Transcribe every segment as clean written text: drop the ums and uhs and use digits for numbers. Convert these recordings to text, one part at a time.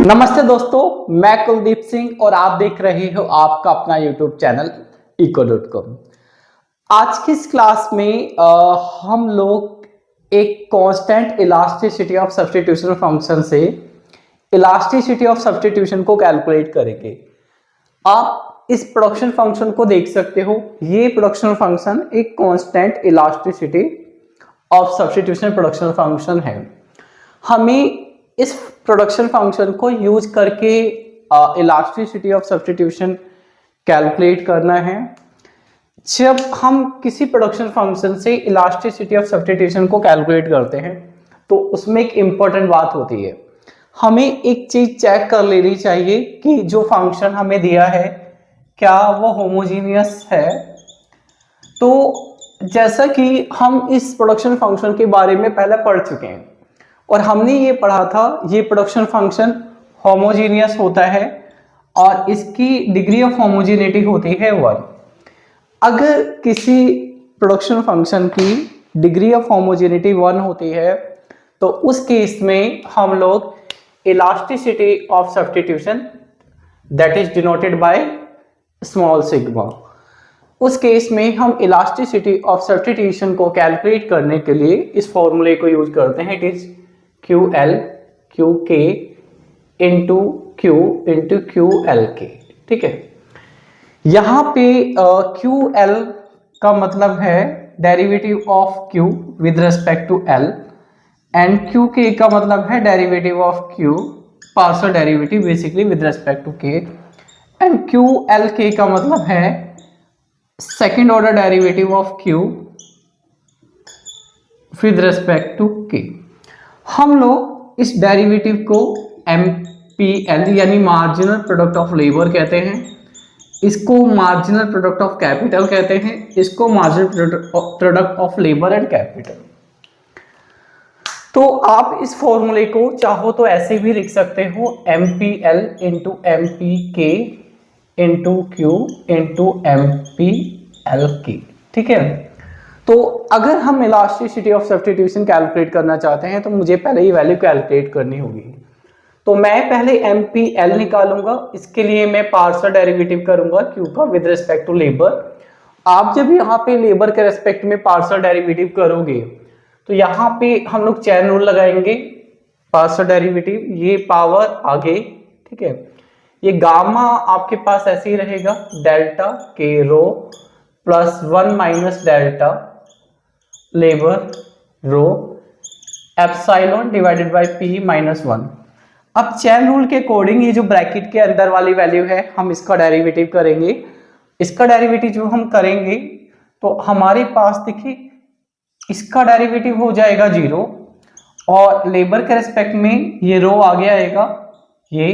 नमस्ते दोस्तों, मैं कुलदीप सिंह और आप देख रहे हो आपका अपना यूट्यूब चैनल eco.com। आज की इस क्लास में हम लोग एक constant elasticity of substitution function से इलास्टिसिटी ऑफ सब्स्टिट्यूशन को कैलकुलेट करेंगे। आप इस प्रोडक्शन फंक्शन को देख सकते हो। ये प्रोडक्शन फंक्शन एक constant elasticity of substitution production function है। हमें इस प्रोडक्शन फंक्शन को यूज करके इलास्टिसिटी ऑफ सब्स्टिट्यूशन कैलकुलेट करना है। जब हम किसी प्रोडक्शन फंक्शन से इलास्टिसिटी ऑफ सब्स्टिट्यूशन को कैलकुलेट करते हैं तो उसमें एक इम्पॉर्टेंट बात होती है, हमें एक चीज चेक कर लेनी चाहिए कि जो फंक्शन हमें दिया है क्या वो होमोजीनियस है। तो जैसा कि हम इस प्रोडक्शन फंक्शन के बारे में पहले पढ़ चुके हैं और हमने ये पढ़ा था, ये प्रोडक्शन फंक्शन होमोजीनियस होता है और इसकी डिग्री ऑफ होमोजीनिटी होती है 1। अगर किसी प्रोडक्शन फंक्शन की डिग्री ऑफ होमोजीनिटी 1 होती है तो उस केस में हम लोग elasticity of substitution that is denoted by small sigma, उस केस में हम इलास्टिसिटी ऑफ सब्स्टिट्यूशन को कैलकुलेट करने के लिए इस फॉर्मूले को यूज करते हैं। It is QL QK into QL K। ठीक है, यहां पे QL का मतलब है derivative of Q with respect to L and QK का मतलब है derivative of Q partial derivative basically with respect to K and QLK का मतलब है second order derivative of Q with respect to K। हम लोग इस डेरिवेटिव को MPL यानी मार्जिनल प्रोडक्ट ऑफ लेबर कहते हैं, इसको मार्जिनल प्रोडक्ट ऑफ कैपिटल कहते हैं, इसको marginal product of labour and capital. तो आप इस फॉर्मूले को चाहो तो ऐसे भी लिख सकते हो, MPL into MPK into Q into MPLK। ठीक है, तो अगर हम इलास्टिसिटी ऑफ सब्स्टिट्यूशन कैलकुलेट करना चाहते हैं तो मुझे पहले ये वैल्यू कैलकुलेट करनी होगी। तो मैं पहले MPL निकालूंगा, इसके लिए मैं पार्शियल डेरिवेटिव करूंगा Q का विद रिस्पेक्ट टू लेबर। आप जब यहाँ पे लेबर के रेस्पेक्ट में पार्शियल डेरिवेटिव करोगे तो यहाँ पे हम लोग चेन रूल लगाएंगे। पार्शियल डेरिवेटिव ये पावर आगे, ठीक है, ये गामा आपके पास ऐसे ही रहेगा, डेल्टा के rho plus 1 minus delta labour rho epsilon divided by P minus 1। अब चेन रूल के अकॉर्डिंग ये जो ब्रैकेट के अंदर वाली वैल्यू है हम इसका डेरिवेटिव करेंगे। इसका डेरिवेटिव जो हम करेंगे तो हमारे पास देखिए इसका डेरिवेटिव हो जाएगा 0 और लेबर के रेस्पेक्ट में ये रो आगे आएगा, ये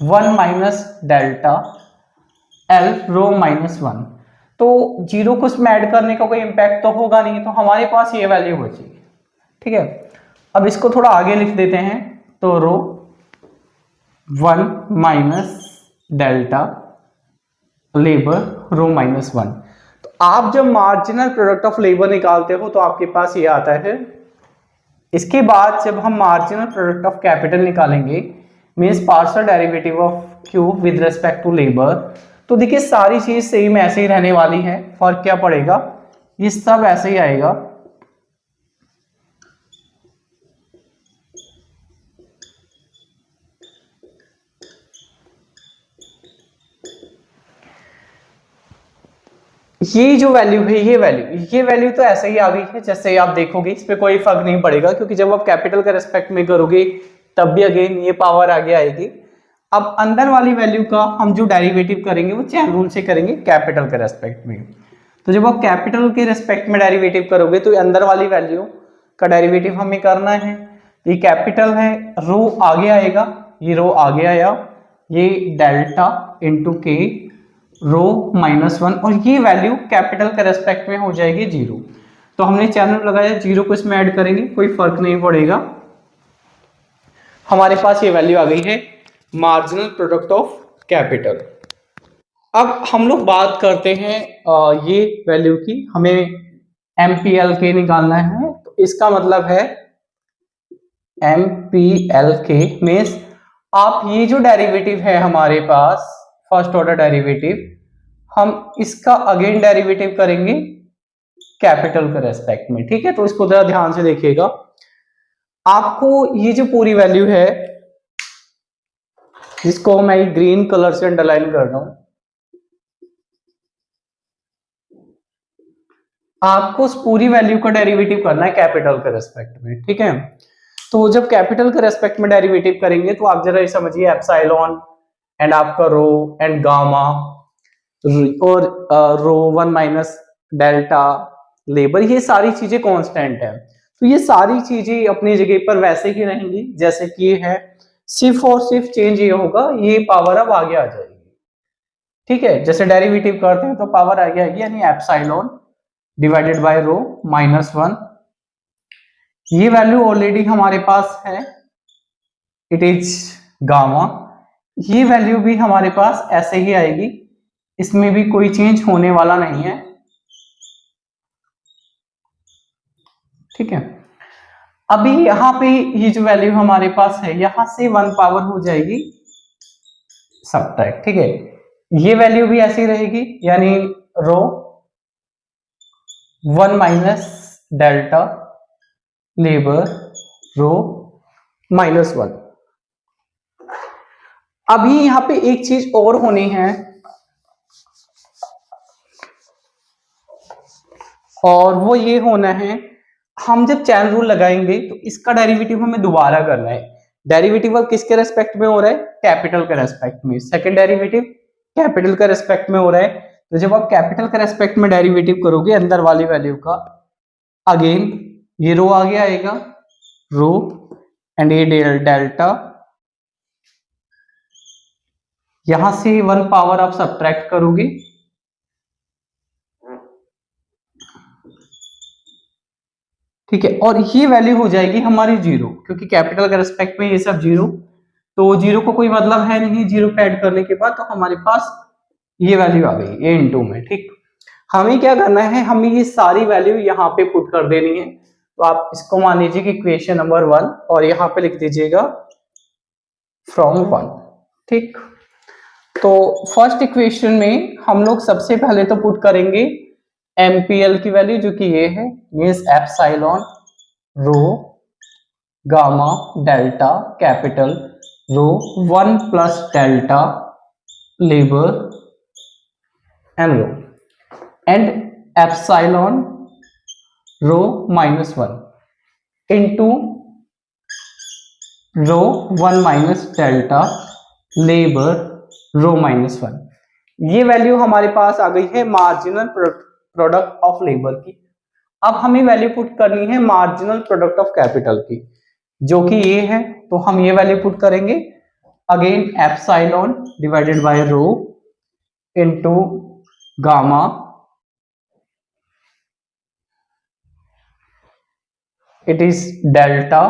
1 minus delta L rho minus 1। तो 0 को इसमें ऐड करने का कोई इम्पैक्ट तो होगा नहीं, तो हमारे पास ये वैल्यू बचेगी। ठीक है, अब इसको थोड़ा आगे लिख देते हैं, तो रो 1 minus delta labour rho minus 1। तो आप जब मार्जिनल प्रोडक्ट ऑफ लेबर निकालते हो तो आपके पास ये आता है। इसके बाद जब हम मार्जिनल प्रोडक्ट ऑफ कैपिटल निकालेंगे means partial derivative of Q with respect to labour, तो देखिए सारी चीज सेम ऐसे ही रहने वाली है। फर्क क्या पड़ेगा, ये सब ऐसे ही आएगा। ये जो वैल्यू है ये वैल्यू तो ऐसे ही आ गई है। जैसे आप देखोगे इस पे कोई फर्क नहीं पड़ेगा क्योंकि जब आप कैपिटल के रेस्पेक्ट में करोगे तब भी अगेन ये पावर आगे आएगी। अब अंदर वाली वैल्यू का हम जो डेरिवेटिव करेंगे वो चेन रूल से करेंगे कैपिटल के रेस्पेक्ट में। तो जब आप कैपिटल के रेस्पेक्ट में डेरिवेटिव करोगे तो अंदर वाली वैल्यू का डेरिवेटिव हमें करना है। ये कैपिटल है, रो आगे आएगा, ये रो आगे आया, ये डेल्टा इंटू के रो माइनस 1 और ये वैल्यू कैपिटल के रेस्पेक्ट में हो जाएगी 0। तो हमने चेन रूल लगाया, 0 को इसमें ऐड करेंगे कोई फर्क नहीं पड़ेगा। हमारे पास ये वैल्यू आ गई है मार्जिनल प्रोडक्ट ऑफ कैपिटल। अब हम लोग बात करते हैं ये वैल्यू की, हमें MPLK निकालना है। तो इसका मतलब है MPLK मीन्स आप ये जो डेरिवेटिव है हमारे पास फर्स्ट ऑर्डर डेरिवेटिव, हम इसका अगेन डेरिवेटिव करेंगे कैपिटल के रेस्पेक्ट में, ठीक है। तो इसको जरा ध्यान से देखिएगा। आपको ये जो पूरी वैल्यू है, जिसको मैं ग्रीन कलर से अंडरलाइन कर रहा हूं, आपको उस पूरी वैल्यू का डेरिवेटिव करना है कैपिटल के रेस्पेक्ट में, ठीक है। तो जब कैपिटल के रेस्पेक्ट में डेरिवेटिव करेंगे तो आप जरा ये समझिए, एप्सिलॉन एंड आपका रो एंड गामा और रो 1 माइनस डेल्टा लेबर, ये सारी चीजें कांस्टेंट है। तो ये सारी चीजें अपनी जगह पर वैसे ही रहेंगी जैसे कि ये है, सिर्फ और सिर्फ चेंज ये होगा, ये पावर अब आगे आ जाएगी, ठीक है। जैसे डेरिवेटिव करते हैं तो पावर आगे आएगी, यानी एप्सिलॉन डिवाइडेड बाय रो -1। ये वैल्यू ऑलरेडी हमारे पास है, इट इज गामा। ये वैल्यू भी हमारे पास ऐसे ही आएगी, इसमें भी कोई चेंज होने वाला नहीं है, ठीक है। अभी यहां पे ये जो वैल्यू हमारे पास है, यहां से 1 पावर हो जाएगी सबट्रैक्ट, ठीक है। ये वैल्यू भी ऐसी रहेगी, यानी रो 1 माइनस डेल्टा लेबर रो -1। अभी यहां पे एक चीज और होनी है, और वो ये होना है, हम जब चैन रूल लगाएंगे तो इसका डेरिवेटिव हमें दोबारा करना है। डेरिवेटिव अब किसके रेस्पेक्ट में हो रहा है? कैपिटल के रेस्पेक्ट में। सेकंड डेरिवेटिव कैपिटल के रेस्पेक्ट में हो रहा है। तो जब आप कैपिटल के रेस्पेक्ट में डेरिवेटिव करोगे अंदर वाली वैल्यू का, अगेन ये रो आगे आएगा, रो एंड ये डेल्टा, यहां से 1 पावर आप सब्ट्रैक्ट करोगे, ठीक है। और ये वैल्यू हो जाएगी हमारी 0, क्योंकि कैपिटल के रेस्पेक्ट में ये सब 0, तो 0 को कोई मतलब है नहीं, 0 पे ऐड करने के बाद तो हमारे पास ये वैल्यू आ गई, ये इनटू में, ठीक। हमें क्या करना है, हमें ये सारी वैल्यू यहाँ पे पुट कर देनी है। तो आप इसको मान लीजिए कि इक्वेशन नंबर 1, और यहाँ पे लिख दीजिएगा फ्रॉम 1, ठीक। तो फर्स्ट इक्वेशन में हम लोग सबसे पहले तो पुट करेंगे एमपीएल की वैल्यू, जो कि ये है, means epsilon rho gamma delta capital rho 1 plus delta labour and rho, and epsilon rho -1 into rho 1 minus delta labour rho -1। ये वैल्यू हमारे पास आ गई है मार्जिनल प्रोडक्ट ऑफ लेबर की। अब हमें वैल्यू पुट करनी है मार्जिनल प्रोडक्ट ऑफ कैपिटल की, जो कि ये है। तो हम ये वैल्यू पुट करेंगे, again epsilon divided by rho into gamma it is delta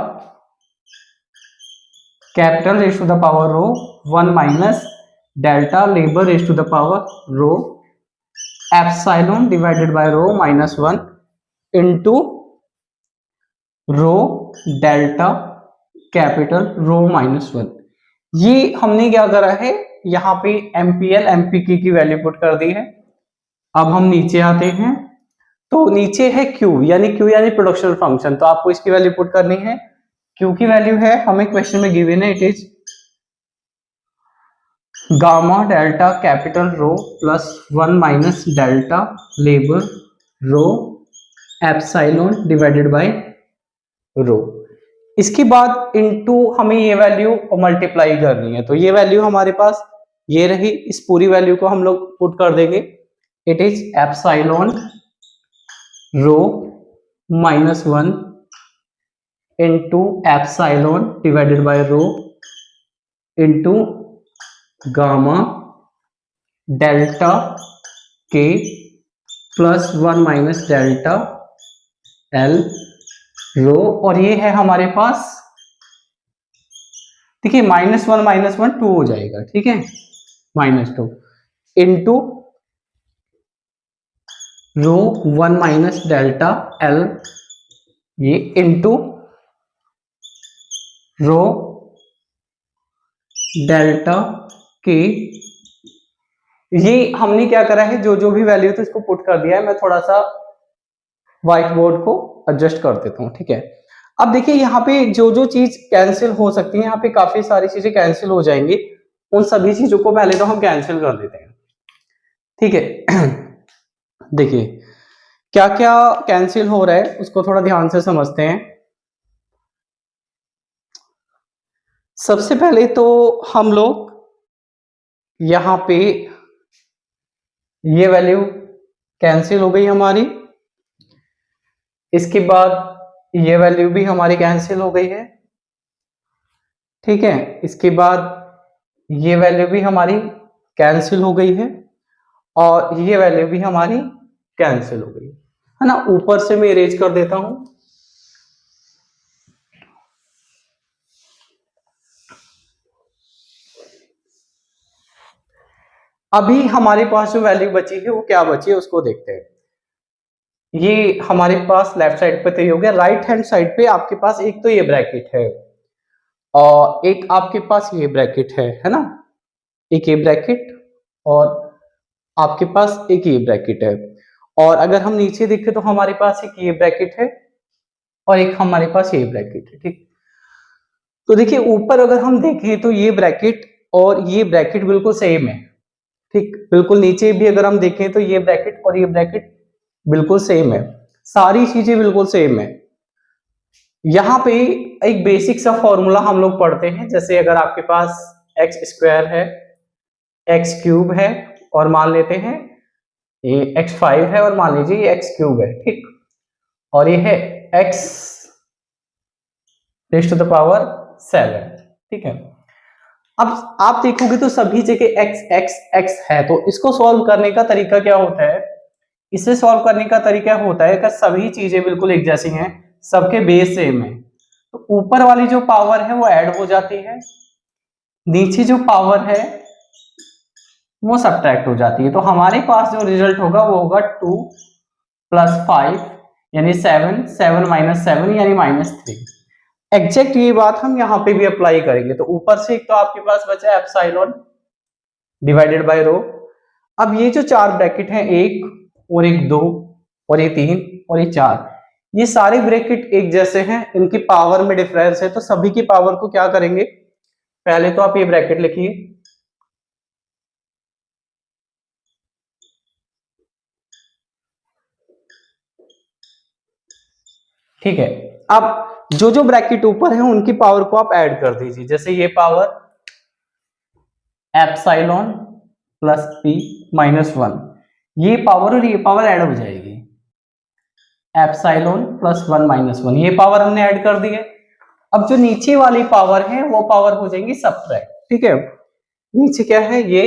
capital raise to the power rho 1 minus delta labour raise to the power rho epsilon divided by rho -1 into rho delta capital rho -1। ये हमने क्या करा है, यहाँ पे MPL एमपीक्यू की value put कर दी है। अब हम नीचे आते हैं, तो नीचे है क्यू यानी प्रोडक्शन फंक्शन, तो आपको इसकी वैल्यू पुट करनी है। क्यू की वैल्यू है, हमें क्वेश्चन में गिवन है, it is gamma delta capital rho plus 1 minus delta labour rho epsilon divided by rho. इसके बाद इनटू हमें ये वैल्यू मल्टीप्लाई करनी है। तो ये वैल्यू हमारे पास ये रही, इस पूरी वैल्यू को हम लोग पुट कर देंगे, it is epsilon rho -1 into epsilon divided by rho into gamma delta के plus 1 minus delta L rho, और ये है हमारे पास, देखिए -1 2 हो जाएगा, ठीक है, -2 इनटू रो 1 माइनस डेल्टा एल, ये इनटू रो डेल्टा के। ये हमने क्या करा है, जो जो भी वैल्यू थी इसको पुट कर दिया है। मैं थोड़ा सा व्हाइट बोर्ड को एडजस्ट कर देता हूँ, ठीक है। अब देखिए यहाँ पे जो जो चीज कैंसिल हो सकती है, यहाँ पे काफी सारी चीजें कैंसिल हो जाएंगी। उन सभी चीजों को पहले तो हम कैंसिल कर देते हैं, ठीक है। देखिए क्या क्या कैंसिल हो रहा है उसको थोड़ा ध्यान से समझते हैं। सबसे पहले तो हम लोग यहाँ पे ये वैल्यू कैंसिल हो गई हमारी, इसके बाद ये वैल्यू भी हमारी कैंसिल हो गई है, ठीक है। इसके बाद ये वैल्यू भी हमारी कैंसिल हो गई है और ये वैल्यू भी हमारी कैंसिल हो गई है ना। ऊपर से मैं इरेज कर देता हूं। अभी हमारे पास जो वैल्यू बची है वो क्या बची है उसको देखते हैं। ये हमारे पास लेफ्ट साइड पे तो ये हो गया। राइट हैंड साइड पे आपके पास एक तो ये ब्रैकेट है और एक आपके पास ये ब्रैकेट है ना। एक ये ब्रैकेट और आपके पास एक ये ब्रैकेट है। और अगर हम नीचे देखें तो हमारे पास एक ये ब्रैकेट है और एक हमारे पास ये ब्रैकेट है, ठीक। तो देखिए ऊपर अगर हम देखें तो ये ब्रैकेट और ये ब्रैकेट बिल्कुल सेम है, ठीक। बिल्कुल नीचे भी अगर हम देखें तो ये ब्रैकेट और ये ब्रैकेट बिल्कुल सेम है, सारी चीजें बिल्कुल सेम है। यहाँ पे एक बेसिक सा फॉर्मूला हम लोग पढ़ते हैं, जैसे अगर आपके पास एक्स स्क्वायर है, एक्स क्यूब है और मान लेते हैं ये x5 है और मान लीजिए ये x क्यूब है, ठीक। और ये है x raise to the power 7, ठीक है। अब आप देखोगे तो सभी जगह x x x है, तो इसको सॉल्व करने का तरीका क्या होता है। इसे सॉल्व करने का तरीका होता है कि सभी चीजें बिल्कुल एक जैसी हैं, सबके बेस सेम है, तो ऊपर वाली जो पावर है वो ऐड हो जाती है, नीचे जो पावर है वो सब्ट्रैक्ट हो जाती है। तो हमारे पास जो रिजल्ट होगा वो होगा 2 + 5 यानी 7, 7 - 7 यानी -3। एग्जैक्ट ये बात हम यहाँ पे भी अप्लाई करेंगे। तो ऊपर से एक तो आपके पास बचा है एप्सिलॉन डिवाइडेड बाय रो। अब ये जो चार ब्रैकेट हैं, एक और एक, दो और ये तीन और ये चार, ये सारे ब्रैकेट एक जैसे हैं, इनकी पावर में डिफरेंस है। तो सभी की पावर को क्या करेंगे, पहले तो आप ये ब्रैकेट लिखिए, ठीक है। अब जो जो ब्रैकेट ऊपर है उनकी पावर को आप ऐड कर दीजिए। जैसे ये पावर एप्सिलॉन प्लस p -1, ये पावर और ये पावर ऐड हो जाएगी। एप्सिलॉन +1 -1, ये पावर हमने ऐड कर दी है। अब जो नीचे वाली पावर है वो पावर हो जाएंगी सब्ट्रैक्ट, ठीक है। नीचे क्या है, ये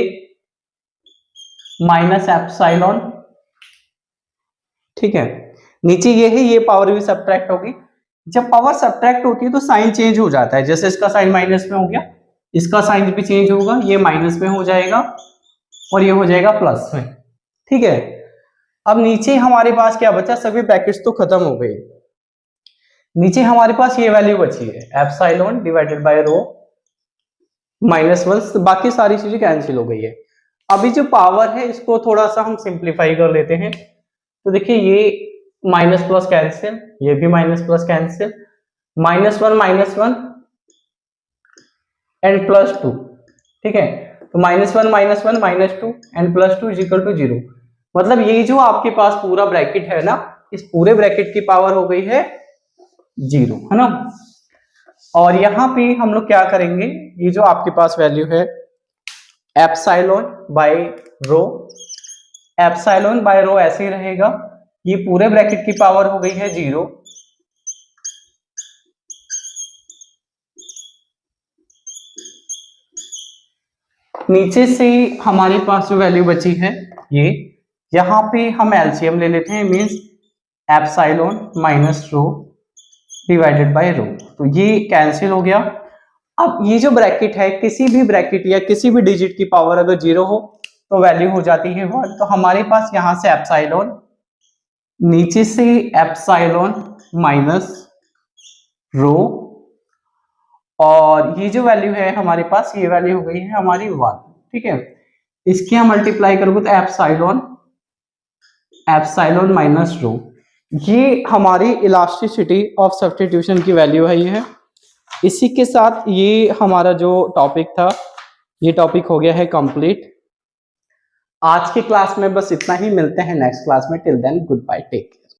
माइनस एप्सिलॉन, ठीक है। नीचे ये है, ये पावर भी सब्ट्रैक्ट होगी। जब पावर सब्ट्रैक्ट होती है तो साइन चेंज हो जाता है। जैसे इसका साइन माइनस में हो गया, इसका साइन भी चेंज होगा, ये माइनस में हो जाएगा और ये हो जाएगा प्लस में, ठीक है। अब नीचे हमारे पास क्या बचा, सभी ब्रैकेट्स तो खत्म हो गए। नीचे हमारे पास ये वैल्यू बची है एप्सिलॉन डिवाइडेड बाय रो -1, बाकी सारी चीजें कैंसिल हो गई है। अभी जो पावर है इसको थोड़ा सा हम सिंप्लीफाई कर लेते हैं। तो देखिए ये माइनस प्लस कैंसिल, ये भी माइनस प्लस कैंसिल, -1 एंड +2, ठीक है। तो -1 -1 -2 एंड +2 = 0। मतलब ये जो आपके पास पूरा ब्रैकेट है ना, इस पूरे ब्रैकेट की पावर हो गई है 0, है ना। और यहां पे हम लोग क्या करेंगे, ये जो आपके पास वैल्यू है epsilon by rho, epsilon by rho ऐसे ही रहेगा। ये पूरे ब्रैकेट की पावर हो गई है 0, नीचे से हमारे पास जो वैल्यू बची है ये, यहाँ पे हम एलसीएम ले लेते हैं, means epsilon minus rho divided by rho, तो ये कैंसिल हो गया। अब ये जो ब्रैकेट है, किसी भी ब्रैकेट या किसी भी डिजिट की पावर अगर 0 हो तो वैल्यू हो जाती है 1। तो हमारे पास यहां से एप्सिलॉन, नीचे से एप्सिलॉन माइनस रो और ये जो वैल्यू है हमारे पास, ये वैल्यू हो गई है हमारी 1। ठीक है, इसकी हम मल्टीप्लाई करोगे तो एप्सिलॉन माइनस रो, ये हमारी इलास्टिसिटी ऑफ सब्स्टिट्यूशन की वैल्यू है। ये है, इसी के साथ ये हमारा जो टॉपिक था, ये टॉपिक हो गया है कंप्लीट। आज की क्लास में बस इतना ही, मिलते हैं नेक्स्ट क्लास में। Till then good bye, take.